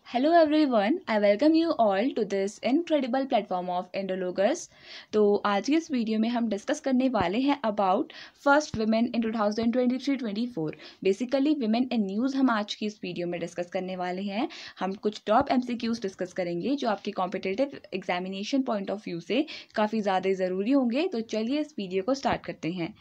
Hello everyone, I welcome you all to this incredible platform of Indologus. तो आज की इस वीडियो में हम डिस्कस करने वाले हैं about first women in 2023-24। Basically women in news हम आज की इस वीडियो में डिस्कस करने वाले हैं। हम कुछ टॉप एमसीक्यूज डिस्कस करेंगे जो आपके competitive examination point of view से काफ़ी ज़्यादा ज़रूरी होंगे। तो चलिए इस वीडियो को स्टार्ट करते हैं।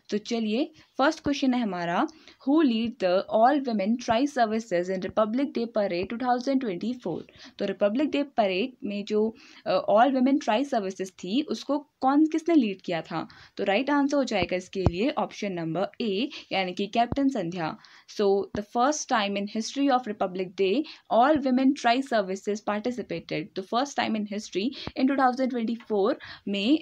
तो चलिए फर्स्ट क्वेश्चन है हमारा, who lead the all women tri services in Republic day parade 2024। तो रिपब्लिक डे परेड में जो ऑल वुमेन ट्राई सर्विसेज थी उसको किसने लीड किया था? तो राइट आंसर हो जाएगा इसके लिए ऑप्शन नंबर ए, यानी कि captain Sandhya. So the first time in history of Republic Day all women tri services participated. तो first time in history in 2024 में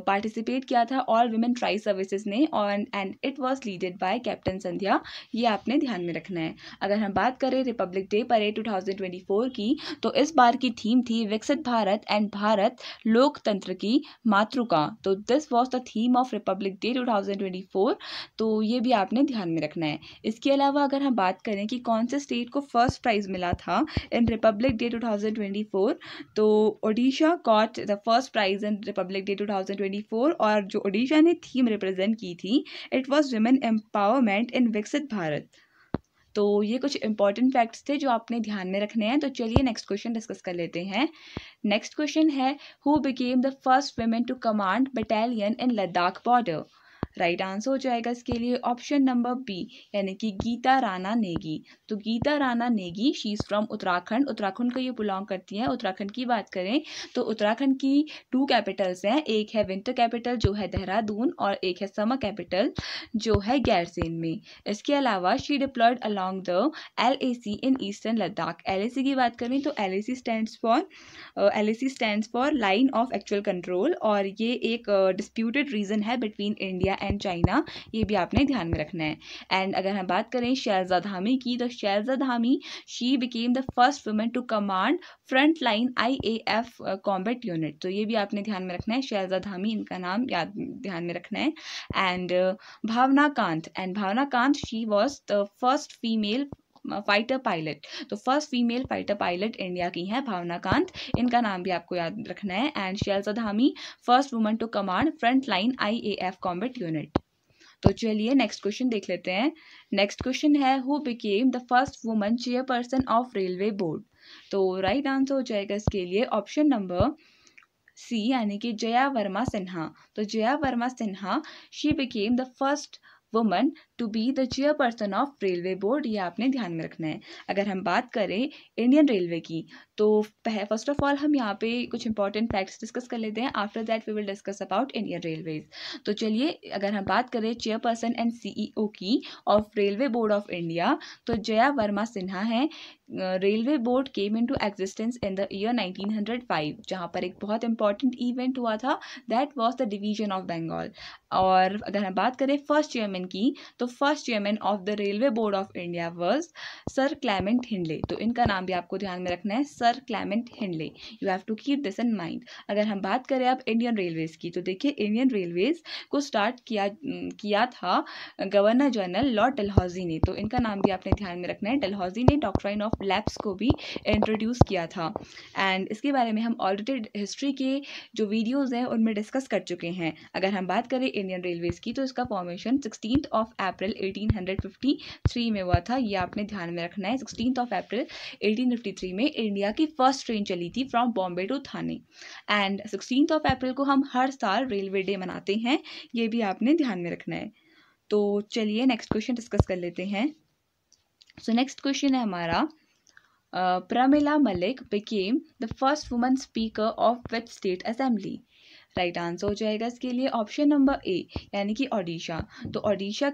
पार्टिसिपेट किया था ऑल वुमेन ट्राई सर्विसेज ने, and it was leaded by captain Sandhya. ये आपने ध्यान में रखना है। अगर हम बात करें रिपब्लिक डे परेड 2024 की, तो इस बार की थीम थी विकसित भारत एंड भारत लोकतंत्र की मातृका। तो this was the theme of Republic Day 2024। तो ये भी आपने ध्यान में रखना है। इसके अलावा अगर हम बात करें कि कौन से स्टेट को फर्स्ट प्राइज मिला था इन रिपब्लिक डे 2024, तो Odisha got the first prize in Republic Day 2024। और जो ओडिशा ने थीम रिप्रेजेंट की थी, it was women empowerment in Viksit Bharat. तो ये कुछ इंपॉर्टेंट फैक्ट्स थे जो आपने ध्यान में रखने हैं। तो चलिए नेक्स्ट क्वेश्चन डिस्कस कर लेते हैं। नेक्स्ट क्वेश्चन है, who became the first women to command battalion in Ladakh border? Right answer हो जाएगा इसके लिए ऑप्शन नंबर बी, यानी कि गीता राणा नेगी। तो Geeta Rana Negi, she is from Uttarakhand. Uttarakhand को ये बिलोंग करती हैं। उत्तराखंड की बात करें तो उत्तराखंड की 2 कैपिटल्स हैं, एक है विंटर कैपिटल जो है देहरादून, और एक है समर कैपिटल जो है गैरसेन में। इसके अलावा she deployed along the LAC in eastern Ladakh. LAC की बात करें तो LAC stands for line of actual control, और ये एक डिस्प्यूटेड रीजन है बिटवीन इंडिया एंड चाइना। ये भी आपने ध्यान में रखना है। एंड अगर हम बात करें शैलजा धामी की, तो Shailaja Dhami, she became the first women to command front line IAF combat unit. तो ये भी आपने ध्यान में रखना है। शैलजा धामी, इनका नाम याद ध्यान में रखना है। And Bhawana Kanth, she was the first female fighter pilot. तो first female fighter pilot India की हैं भावना कांत, इनका नाम भी आपको याद रखना है। And Shailaja Dhami, first woman to command front line IAF combat unit. तो चलिए नेक्स्ट क्वेश्चन देख लेते हैं। नेक्स्ट क्वेश्चन है, who became the first woman chairperson of railway board? तो राइट आंसर हो जाएगा इसके लिए ऑप्शन नंबर सी, यानी कि जया वर्मा सिन्हा। तो Jaya Verma Sinha, she became the first woman to be the chairperson of railway board. ये आपने ध्यान में रखना है। अगर हम बात करें इंडियन रेलवे की, तो फर्स्ट ऑफ ऑल हम यहाँ पे कुछ इंपॉर्टेंट फैक्ट्स डिस्कस कर लेते हैं। After that we will discuss about Indian railways. तो चलिए अगर हम बात करें चेयरपर्सन एंड CEO की of railway board of India, तो जया वर्मा सिन्हा हैं। Railway board came into existence in the year 1905, जहाँ पर एक बहुत इंपॉर्टेंट इवेंट हुआ था, that was the division of Bengal. और अगर हम बात करें फर्स्ट चेयरमैन की, तो first chairman of the railway board of India was sir Clement Hindley. तो इनका नाम भी आपको ध्यान में रखना है, sir Clement Hindley. You have to keep this in mind. अगर हम बात करें अब इंडियन रेलवेज की, तो देखिए इंडियन रेलवेज को स्टार्ट किया था गवर्नर जनरल लॉर्ड डलहौजी ने। तो इनका नाम भी आपने ध्यान में रखना है। डलहौजी ने डॉक्ट्राइन ऑफ लैप्स को भी इंट्रोड्यूस किया था। एंड इसके बारे में हम ऑलरेडी हिस्ट्री के जो वीडियोज़ हैं उनमें डिस्कस कर चुके हैं। अगर हम बात करें इंडियन रेलवेज की, तो इसका फॉर्मेशन 16 अप्रैल 1853 में हुआ था। ये आपने ध्यान में रखना है। 16 अप्रैल 1853 में इंडिया की फर्स्ट ट्रेन चली थी from Bombay to Thane. And 16 April को हम हर साल रेलवे डे मनाते हैं। ये भी आपने ध्यान में रखना है। तो चलिए नेक्स्ट क्वेश्चन डिस्कस कर लेते हैं। सो नेक्स्ट क्वेश्चन है हमारा, Pramila Malik became the first woman speaker of which state assembly? Right answer हो जाएगा इसके लिए ऑप्शन नंबर ए, यानी कि ओडिशा। तो ओडिशा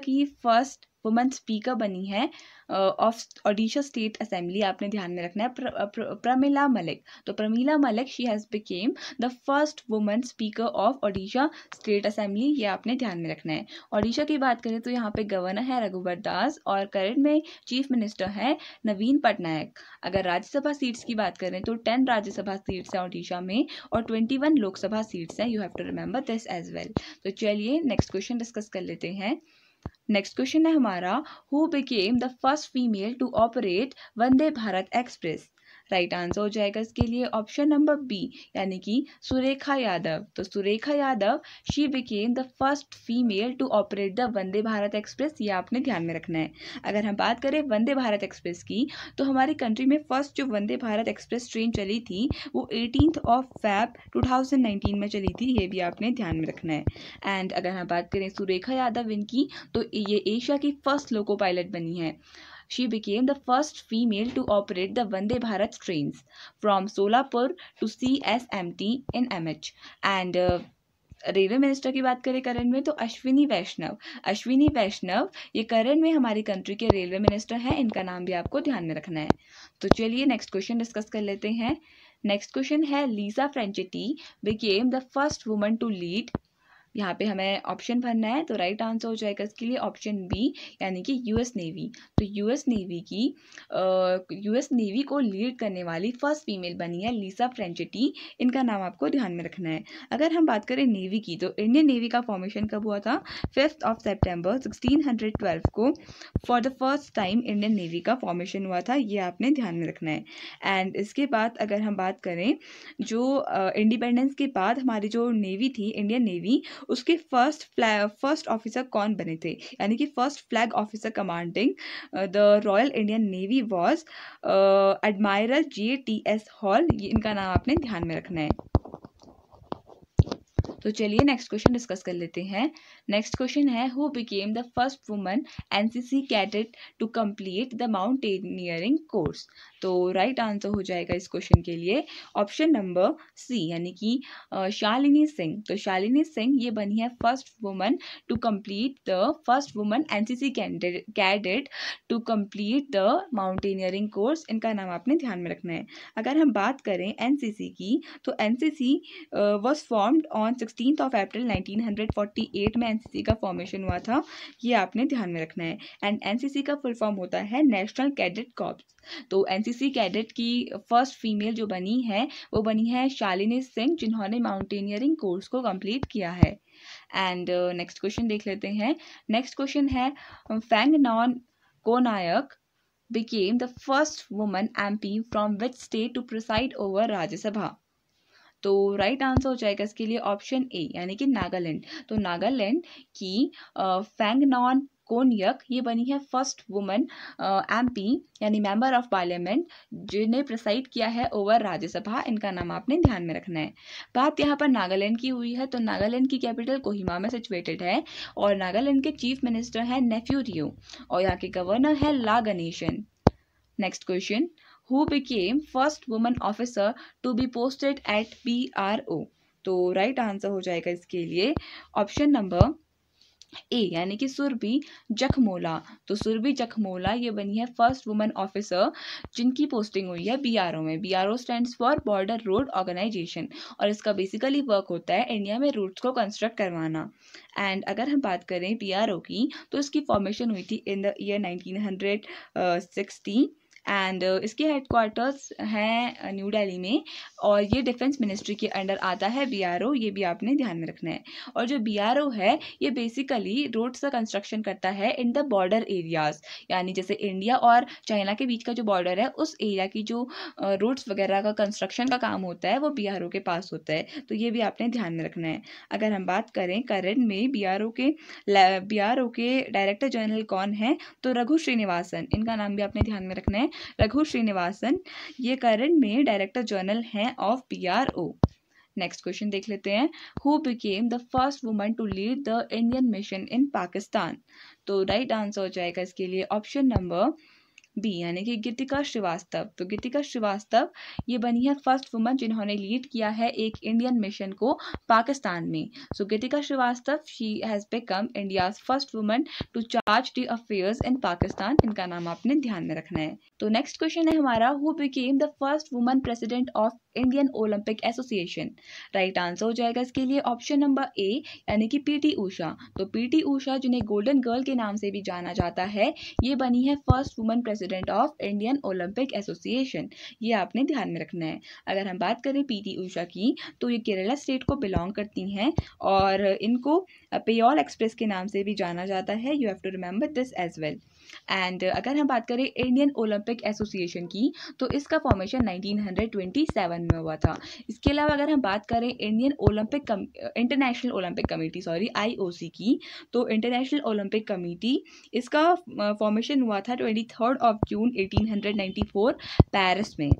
की फर्स्ट वुमन स्पीकर बनी है ऑफ ओडिशा स्टेट असेंबली। आपने ध्यान में रखना है प्रमिला मलिक। तो Pramila Malik, she has became the first woman speaker of Odisha state assembly. ये आपने ध्यान में रखना है। ओडिशा की बात करें तो यहाँ पे गवर्नर है रघुवर दास, और करंट में चीफ मिनिस्टर है नवीन पटनायक। अगर राज्यसभा सीट्स की बात करें तो 10 राज्यसभा सीट्स हैं ओडिशा में, और 21 लोकसभा सीट्स हैं। You have to remember this as well. तो चलिए नेक्स्ट क्वेश्चन डिस्कस कर लेते हैं। नेक्स्ट क्वेश्चन है हमारा, who became the first female to operate Vande Bharat express. Right answer हो जाएगा इसके लिए ऑप्शन नंबर बी, यानी कि सुरेखा यादव। तो Surekha Yadav she became the first female to operate the Vande Bharat express, ये आपने ध्यान में रखना है। अगर हम बात करें वंदे भारत एक्सप्रेस की, तो हमारी कंट्री में फर्स्ट जो वंदे भारत एक्सप्रेस ट्रेन चली थी वो 18 Feb 2019 में चली थी, ये भी आपने ध्यान में रखना है। एंड अगर हम बात करें सुरेखा यादव इनकी, तो ये एशिया की फर्स्ट लोको पायलट बनी है। She became the first female to operate the Vande Bharat trains from Solapur to CSMT in MH. And railway minister की बात करें करंट में, तो अश्विनी वैष्णव ये करंट में हमारी कंट्री के रेलवे मिनिस्टर हैं, इनका नाम भी आपको ध्यान में रखना है। तो चलिए नेक्स्ट क्वेश्चन डिस्कस कर लेते हैं। नेक्स्ट क्वेश्चन है, Lisa Franchetti became the first woman to lead. यहाँ पे हमें ऑप्शन भरना है, तो राइट आंसर हो जाएगा इसके लिए ऑप्शन बी, यानी कि यूएस नेवी। तो यूएस नेवी को लीड करने वाली फर्स्ट फीमेल बनी है लीसा फ्रेंचिटी, इनका नाम आपको ध्यान में रखना है। अगर हम बात करें नेवी की, तो इंडियन नेवी का फॉर्मेशन कब हुआ था? 5 सितंबर 1612 को for the first time Indian navy का फॉर्मेशन हुआ था, ये आपने ध्यान में रखना है। एंड इसके बाद अगर हम बात करें, जो इंडिपेंडेंस के बाद हमारी जो नेवी थी, इंडियन नेवी, उसके फर्स्ट ऑफिसर कौन बने थे, यानी कि first flag officer commanding the royal Indian navy was admiral JTS hall, इनका नाम आपने ध्यान में रखना है। तो चलिए नेक्स्ट क्वेश्चन डिस्कस कर लेते हैं। नेक्स्ट क्वेश्चन है, who became the first woman NCC cadet to complete the mountaineering course. तो राइट आंसर हो जाएगा इस क्वेश्चन के लिए ऑप्शन नंबर सी, यानी कि शालिनी सिंह। तो शालिनी सिंह ये बनी है first woman to complete the first woman NCC cadet to complete the mountaineering course, इनका नाम आपने ध्यान में रखना है। अगर हम बात करें NCC की, तो NCC वॉज फॉर्म्ड ऑन 16 अप्रैल 1948 में NCC का फॉर्मेशन हुआ था, ये आपने ध्यान में रखना है। एंड NCC का फुल फॉर्म होता है नेशनल कैडेट कॉर्प्स। तो NCC कैडेट की फर्स्ट फीमेल जो बनी है वो बनी है शालिनी सिंह, जिन्होंने माउंटेनियरिंग कोर्स को कंप्लीट किया है। एंड नेक्स्ट क्वेश्चन देख लेते हैं। नेक्स्ट क्वेश्चन है, Phangnon Konyak became the first woman MP from which state to preside over Rajya Sabha. तो राइट आंसर हो जाएगा इसके लिए ऑप्शन ए, यानी कि नागालैंड। तो नागालैंड की फेंगनॉन कोनयक ये बनी है फर्स्ट वुमन MP, यानी मेंबर ऑफ पार्लियामेंट, जिन्हें प्रिसाइड किया है ओवर राज्यसभा, इनका नाम आपने ध्यान में रखना है। बात यहाँ पर नागालैंड की हुई है, तो नागालैंड की कैपिटल कोहिमा में सिचुएटेड है, और नागालैंड के चीफ मिनिस्टर हैं नेफ्यू रियो, और यहाँ के गवर्नर है La Ganesan. Next question, who became first woman officer to be posted at BRO। तो राइट आंसर हो जाएगा इसके लिए ऑप्शन नंबर ए, यानी कि सुरभि जखमोला। तो सुरभि जखमोला ये बनी है फर्स्ट वुमन ऑफिसर जिनकी पोस्टिंग हुई है BRO में। BRO stands for border road organisation, और इसका बेसिकली वर्क होता है इंडिया में रूट्स को कंस्ट्रक्ट करवाना। एंड अगर हम बात करें BRO की, तो इसकी फॉर्मेशन हुई थी इन द ईयर 1960, एंड इसके हेडक्वार्टर्स हैं न्यू दिल्ली में, और ये डिफेंस मिनिस्ट्री के अंडर आता है BRO, ये भी आपने ध्यान में रखना है। और जो BRO है ये बेसिकली रोड्स का कंस्ट्रक्शन करता है इन द बॉर्डर एरियाज, यानी जैसे इंडिया और चाइना के बीच का जो बॉर्डर है उस एरिया की जो रोड्स वगैरह का कंस्ट्रक्शन का काम होता है वो BRO के पास होता है, तो ये भी आपने ध्यान में रखना है। अगर हम बात करें करंट में BRO के डायरेक्टर जनरल कौन है, तो रघु श्रीनिवासन, इनका नाम भी आपने ध्यान में रखना है। रघु श्रीनिवासन ये करंट में डायरेक्टर जनरल हैं ऑफ BRO। नेक्स्ट क्वेश्चन देख लेते हैं, who became the first woman to lead the Indian mission in Pakistan. तो राइट आंसर हो जाएगा इसके लिए ऑप्शन नंबर बी, यानी कि गीतिका श्रीवास्तव। तो गीतिका श्रीवास्तव ये बनी है फर्स्ट वुमन जिन्होंने लीड किया है एक इंडियन मिशन को पाकिस्तान में। So Geetika Srivastava she has become India's first woman to charge the affairs in Pakistan, इनका नाम आपने ध्यान में रखना है। तो नेक्स्ट क्वेश्चन है हमारा, who became the first woman president of Indian Olympic association. Right answer हो जाएगा इसके लिए ऑप्शन नंबर ए, यानी कि PT ऊषा। तो PT ऊषा जिन्हें गोल्डन गर्ल के नाम से भी जाना जाता है, ये बनी है first woman president president of Indian Olympic association, ये आपने ध्यान में रखना है। अगर हम बात करें पीटी उषा की, तो ये केरला स्टेट को बिलोंग करती हैं और इनको पेयोल एक्सप्रेस के नाम से भी जाना जाता है। You have to remember this as well. And अगर हम बात करें इंडियन ओलंपिक एसोसिएशन की, तो इसका फॉर्मेशन 1927 में हुआ था। इसके अलावा अगर हम बात करें इंटरनेशनल ओलंपिक कमेटी IOC की, तो इंटरनेशनल ओलंपिक कमेटी इसका फॉर्मेशन हुआ था 23 जून 1894 पेरिस में।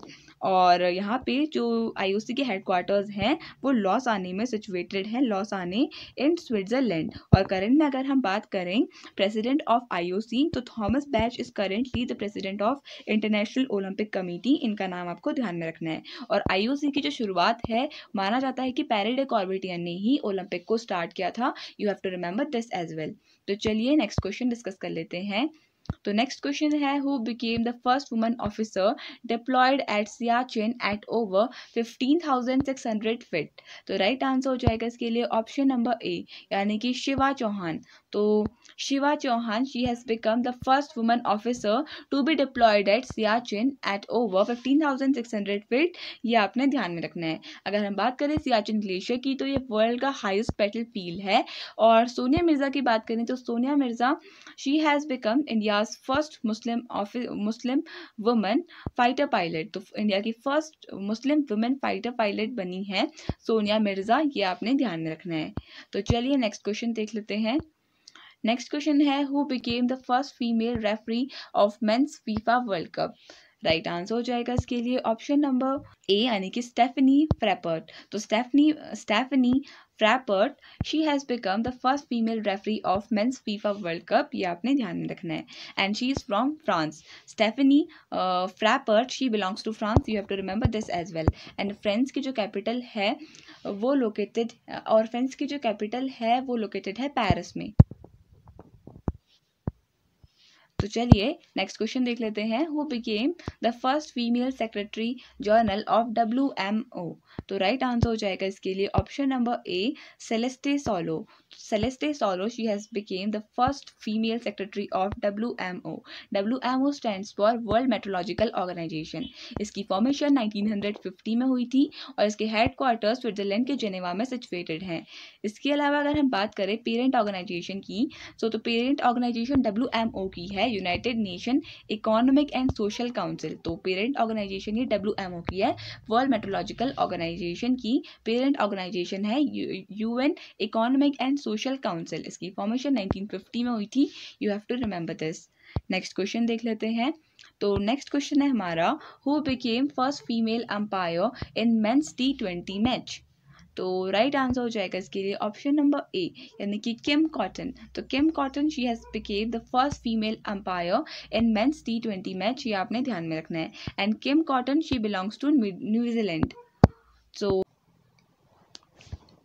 और यहाँ पे जो IOC के हेडक्वार्टर्स हैं वो लॉस आने में सिचुएटेड हैं, लॉस आने इन स्विट्जरलैंड। और करंट में अगर हम बात करें प्रेसिडेंट ऑफ IOC, तो Thomas batch is currently the president of international Olympic committee. इनका नाम आपको ध्यान में रखना है। और IOC की जो शुरुआत है, माना जाता है कि पैरे डे कॉर्बिटियन ने ही ओलंपिक को स्टार्ट किया था। You have to remember this as well. तो चलिए नेक्स्ट क्वेश्चन डिस्कस कर लेते हैं। तो नेक्स्ट क्वेश्चन है, who became the first woman officer deployed at Siachen at over 15,600 feet. तो राइट आंसर हो जाएगा इसके लिए ऑप्शन नंबर ए, यानी कि शिवा चौहान। तो Shiva Chauhan, she has become the first woman officer to be deployed at Siachen at over 15,600 feet. ये आपने ध्यान में रखना है। अगर हम बात करें सियाचिन ग्लेशियर की, तो ये वर्ल्ड का हाईएस्ट बैटल फील्ड है। और सोनिया मिर्जा की बात करें, तो Sonia Mirza, she has become India first Muslim women fighter pilot. तो इंडिया की first Muslim women fighter pilot बनी है सोनिया मिर्जा। ये आपने ध्यान में रखना है। तो चलिए नेक्स्ट क्वेश्चन देख लेते हैं। नेक्स्ट क्वेश्चन है, who became the first female referee of men's FIFA world cup. Right answer हो जाएगा इसके लिए ऑप्शन नंबर ए, यानी कि स्टेफनी फ्रैपर्ट। तो Stephanie Frappart, she has become the first female referee of men's FIFA world Cup. ये आपने ध्यान में रखना है। And she is from France. Stephanie Frappart, she belongs to France. You have to remember this as well. And France की जो capital है वो लोकेटेड है पेरिस में। तो चलिए नेक्स्ट क्वेश्चन देख लेते हैं। Who became the first female secretary general of WMO। तो राइट आंसर हो जाएगा इसके लिए option number A, Celeste Saulo. Celeste Saulo, she has become the first female secretary of WMO। WMO stands for world meteorological organisation. इसकी formation 1950 में हुई थी और इसके हेडक्वार्टर स्विट्जरलैंड के जेनेवा में सिचुएटेड हैं। इसके अलावा अगर हम बात करें पेरेंट ऑर्गेनाइजेशन की, तो पेरेंट ऑर्गेनाइजेशन WMO की है United Nation economic and social council. तो पेरेंट ऑर्गेनाइजेशन ये WMO की है। वर्ल्ड मेट्रोलॉजिकल ऑर्गेनाइजेशन की पेरेंट ऑर्गेनाइजेशन है UN economic and social council. इसकी फॉर्मेशन 1950 में हुई थी। You have to remember this. Next question देख लेते हैं। तो नेक्स्ट क्वेश्चन है हमारा, who became first female umpire in men's T20 match. तो राइट आंसर हो जाएगा इसके लिए ऑप्शन नंबर ए, यानी कि किम कॉटन। तो Kim Cotton, she has become the first female umpire in men's T20 match. ये आपने ध्यान में रखना है। And Kim Cotton, she belongs to New Zealand. So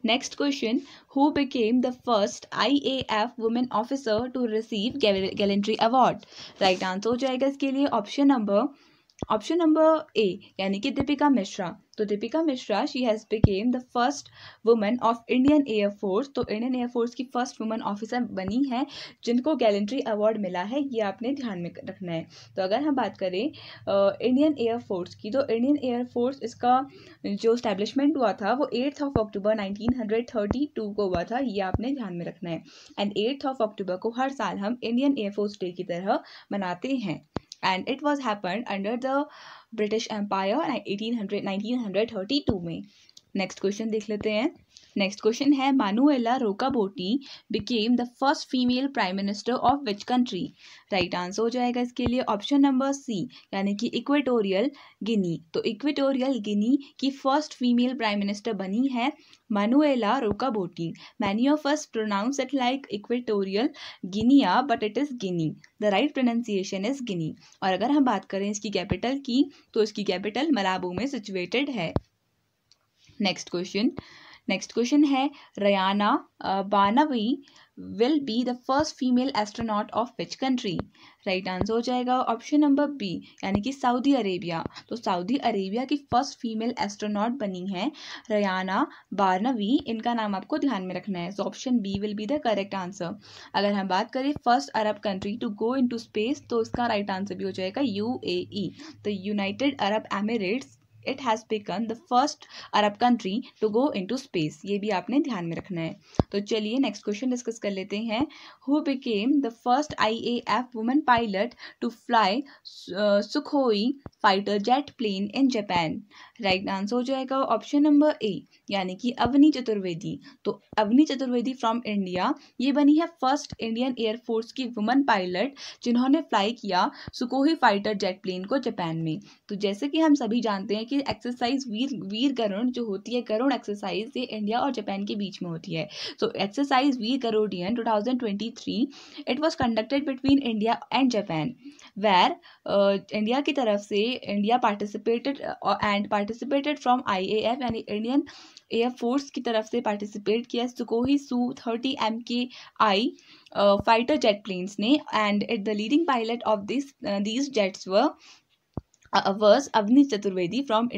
next question, who became the first IAF women officer to receive gallantry award. Right answer हो जाएगा इसके लिए ऑप्शन नंबर ए, यानी कि दीपिका मिश्रा। तो Deepika Mishra, she has became the first woman of Indian air force. तो Indian air force की first woman officer बनी है जिनको गैलेंट्री अवार्ड मिला है। ये आपने ध्यान में रखना है। तो अगर हम बात करें इंडियन एयरफोर्स की, तो इंडियन एयरफोर्स इसका जो स्टैब्लिशमेंट हुआ था वो 8 अक्टूबर 1932 को हुआ था। ये आपने ध्यान में रखना है। एंड 8 अक्टूबर को हर साल हम इंडियन एयरफोर्स डे की तरह मनाते हैं। And it was happened under the British Empire 1932 में। नेक्स्ट क्वेश्चन देख लेते हैं। नेक्स्ट क्वेश्चन है, Manuela Roka Botey became the first female prime minister of which country. Right answer हो जाएगा इसके लिए ऑप्शन नंबर सी, यानी कि इक्वेटोरियल गिनी। तो इक्वेटोरियल गिनी की फर्स्ट फीमेल प्राइम मिनिस्टर बनी है Manuela Roka Botey. Many of us pronounce it like Equatorial Guinea, but it is Guinea. The right pronunciation is Guinea. और अगर हम बात करें इसकी कैपिटल की, तो इसकी कैपिटल मलाबो में सिचुएटेड है। नेक्स्ट क्वेश्चन, नेक्स्ट क्वेश्चन है Rayyana Barnawi will be the first female astronaut of which country. Right answer हो जाएगा ऑप्शन नंबर बी यानी कि सऊदी अरेबिया। तो सऊदी अरेबिया की फर्स्ट फीमेल एस्ट्रोनॉट बनी है रयाना बानवी, इनका नाम आपको ध्यान में रखना है। So option B will be the correct answer. अगर हम बात करें first Arab country to go into space, तो इसका राइट आंसर भी हो जाएगा UAE, the United Arab Emirates. It has become the first Arab country to go into space, ये भी आपने ध्यान में रखना है। तो चलिए नेक्स्ट क्वेश्चन डिस्कस कर लेते हैं। Who became the first IAF women pilot to fly Sukhoi fighter jet plane in Japan. Right answer हो जाएगा ऑप्शन नंबर ए यानी कि अवनी चतुर्वेदी। तो अवनी चतुर्वेदी फ्रॉम इंडिया, ये बनी है फर्स्ट इंडियन एयरफोर्स की वुमेन पायलट जिन्होंने फ्लाई किया सुखोई फाइटर जेट प्लेन को जापान में। तो जैसे कि हम सभी जानते हैं कि एक्सरसाइज वीर गरुड़ जो होती है, गरुड़ एक्सरसाइज, ये इंडिया और जापान के बीच में होती है। So exercise Veer Guardian 2023 it was conducted between India and Japan, where India की तरफ से इंडिया पार्टिसिपेटेड फ्रॉम IAF यानी इंडियन एयरफोर्स की तरफ से पार्टिसिपेट किया Sukhoi Su-30 MKI fighter jet planes ने, and the leading pilot of these jets was Avni Chaturvedi from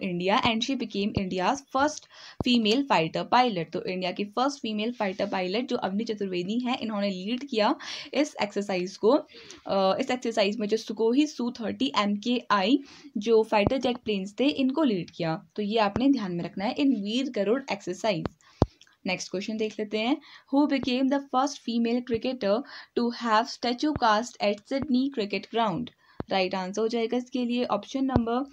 India, and she became India's first female fighter pilot। तो India की first female fighter pilot जो अवनी चतुर्वेदी हैं, इन्होंने lead किया इस exercise को। इस एक्सरसाइज में जो सुखोई Su-30 MKI जो फाइटर जेट प्लेन्स थे, इनको लीड किया। तो ये आपने ध्यान में रखना है in Veer Garud exercise. Next question देख लेते हैं। Who became the first female cricketer to have statue cast at Sydney cricket ground. Right answer हो जाएगा इसके लिए ऑप्शन नंबर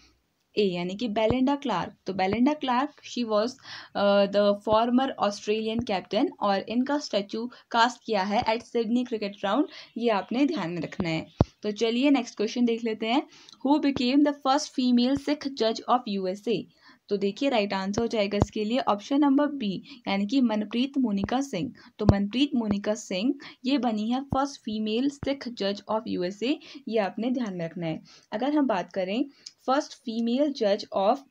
ए यानी कि बेलिंडा क्लार्क। तो Belinda Clark she was the former Australian captain, और इनका स्टैचू कास्ट किया है एट सिडनी क्रिकेट ग्राउंड, ये आपने ध्यान में रखना है। तो चलिए नेक्स्ट क्वेश्चन देख लेते हैं। Who became the first female Sikh जज ऑफ USA। तो देखिए राइट आंसर हो जाएगा इसके लिए ऑप्शन नंबर बी यानी कि मनप्रीत मोनिका सिंह। तो मनप्रीत मोनिका सिंह ये बनी है फर्स्ट फीमेल सिख जज ऑफ USA, ये आपने ध्यान में रखना है। अगर हम बात करें फर्स्ट फीमेल जज ऑफ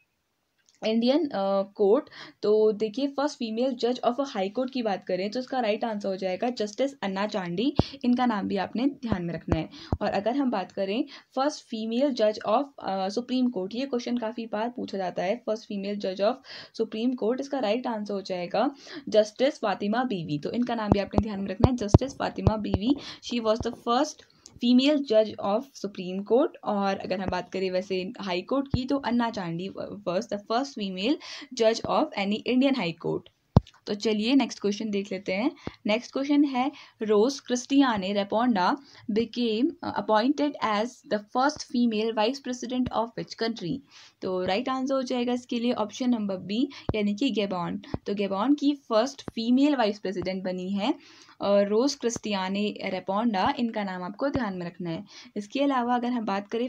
इंडियन कोर्ट, तो देखिए फर्स्ट फीमेल जज ऑफ हाई कोर्ट की बात करें तो इसका राइट आंसर हो जाएगा जस्टिस अन्ना चांडी, इनका नाम भी आपने ध्यान में रखना है। और अगर हम बात करें फर्स्ट फीमेल जज ऑफ सुप्रीम कोर्ट, ये क्वेश्चन काफ़ी बार पूछा जाता है, फर्स्ट फीमेल जज ऑफ सुप्रीम कोर्ट, इसका राइट आंसर हो जाएगा जस्टिस फातिमा बीवी। तो इनका नाम भी आपने ध्यान में रखना है जस्टिस फातिमा बीवी, she was the first female जज ऑफ सुप्रीम कोर्ट। और अगर हम बात करें वैसे हाई कोर्ट की, तो Anna Chandy was the first female जज of any Indian high court. तो चलिए नेक्स्ट क्वेश्चन देख लेते हैं। नेक्स्ट क्वेश्चन है Rose Christiane Raponda became appointed as the first female vice president of which country. तो राइट आंसर हो जाएगा इसके लिए ऑप्शन नंबर बी यानी कि गैबॉन। तो गैबॉन की फर्स्ट फीमेल वाइस प्रेसिडेंट बनी है रोज क्रिस्टियाने रेपोंडा, इनका नाम आपको ध्यान में रखना है। इसके अलावा अगर हम बात करें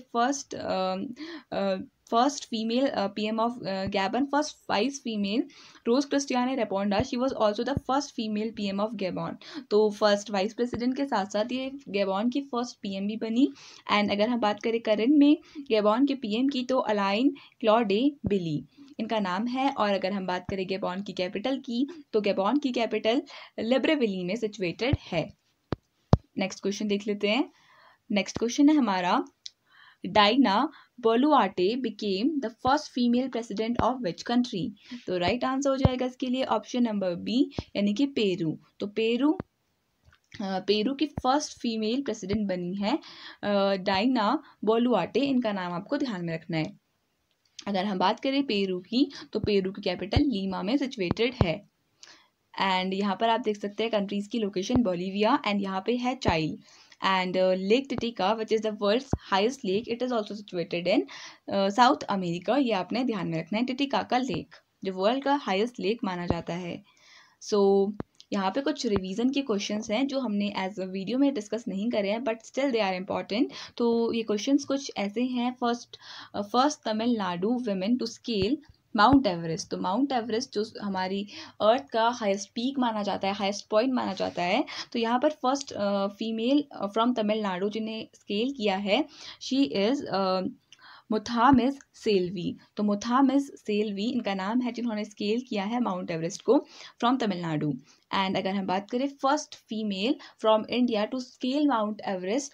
first female PM of Gabon, first vice female Rose Christiane Raponda, she was also the first female PM of Gabon. तो फर्स्ट वाइस प्रेसिडेंट के साथ साथ ये गैबॉन की फर्स्ट PM भी बनी। एंड अगर हम बात करें करंट में गैबॉन के PM की, तो अलाइन क्लॉडे बिली इनका नाम है। और अगर हम बात करें गैबॉन की कैपिटल की, तो गैबॉन की कैपिटल लिब्रेविली में सिचुएटेड है। नेक्स्ट क्वेश्चन देख लेते हैं। नेक्स्ट क्वेश्चन है हमारा, Diana Boluarte became the first female president of which country. तो राइट आंसर हो जाएगा इसके लिए ऑप्शन नंबर बी यानी कि पेरू। तो पेरू की फर्स्ट फीमेल प्रेसिडेंट बनी है डायना बोलुआटे, इनका नाम आपको ध्यान में रखना है। अगर हम बात करें पेरू की, तो पेरू की कैपिटल लीमा में सिचुएटेड है। एंड यहाँ पर आप देख सकते हैं कंट्रीज की लोकेशन बोलीविया, एंड यहाँ पे है Chile. And lake Titicaca which is the world's highest lake, it is also situated in South America, ये आपने ध्यान में रखना है। टिटिकाका लेक जो वर्ल्ड का हाईएस्ट लेक माना जाता है। सो यहाँ पे कुछ रिवीजन के क्वेश्चंस हैं जो हमने एज अ वीडियो में डिस्कस नहीं करे हैं, but still they are important. तो ये क्वेश्चंस कुछ ऐसे हैं। First Tamil Nadu women to scale Mount Everest. तो माउंट एवरेस्ट जो हमारी अर्थ का हाईएस्ट पीक माना जाता है, हाईएस्ट पॉइंट माना जाता है, तो यहाँ पर फर्स्ट फीमेल फ्रॉम तमिलनाडु जिन्हें स्केल किया है, शी इज़ मुथामिस सेल्वी। तो मुथामिस सेल्वी इनका नाम है जिन्होंने स्केल किया है माउंट एवरेस्ट को फ्रॉम तमिलनाडु। एंड अगर हम बात करें first female from India to scale Mount Everest,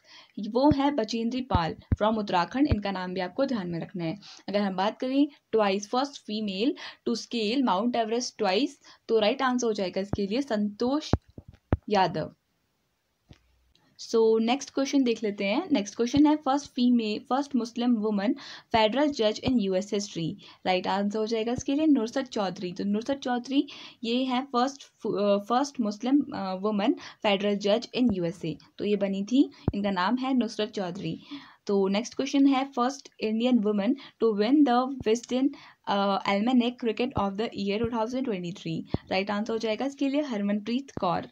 वो है बचेंद्री पाल फ्रॉम उत्तराखंड। इनका नाम भी आपको ध्यान में रखना है। अगर हम बात करें twice first female to scale Mount Everest twice, तो राइट आंसर हो जाएगा इसके लिए Santosh Yadav. So next question देख लेते हैं। नेक्स्ट क्वेश्चन है फर्स्ट मुस्लिम वुमन फेडरल जज in US history. Right answer हो जाएगा इसके लिए नुसरत चौधरी। तो नुसरत चौधरी ये है फर्स्ट मुस्लिम वुमन फेडरल जज इन यूएसए। तो ये बनी थी, इनका नाम है नुसरत चौधरी। तो नेक्स्ट क्वेश्चन है first Indian woman to win the Wisden Almanack cricket of the year 2023। Right answer हो जाएगा इसके लिए हरमनप्रीत कौर।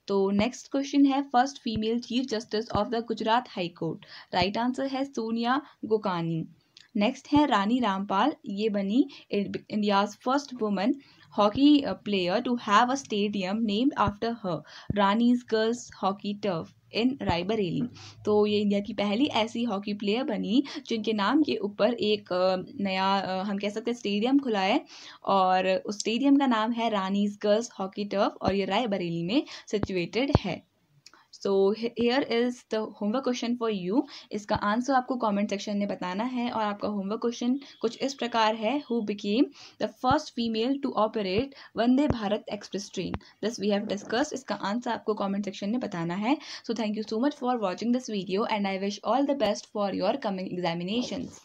तो नेक्स्ट क्वेश्चन है first female chief justice of the Gujarat high court. Right answer है सोनिया गोकानी। नेक्स्ट है रानी रामपाल, ये बनी India's first woman hockey player to have a stadium named after her, Rani's girls hockey turf in Raebareli. तो ये इंडिया की पहली ऐसी हॉकी प्लेयर बनी जिनके नाम के ऊपर एक नया हम कह सकते हैं स्टेडियम खुला है, और उस स्टेडियम का नाम है रानीज गर्ल्स हॉकी टर्फ, और ये रायबरेली में सिचुएटेड है। So here is the homework question for you. इसका आंसर आपको कमेंट सेक्शन में बताना है, और आपका होमवर्क क्वेश्चन कुछ इस प्रकार है, who became the first female to operate Vande Bharat express train, this we have discuss. इसका आंसर आपको कमेंट सेक्शन में बताना है। So thank you so much for watching this video and I wish all the best for your coming examinations.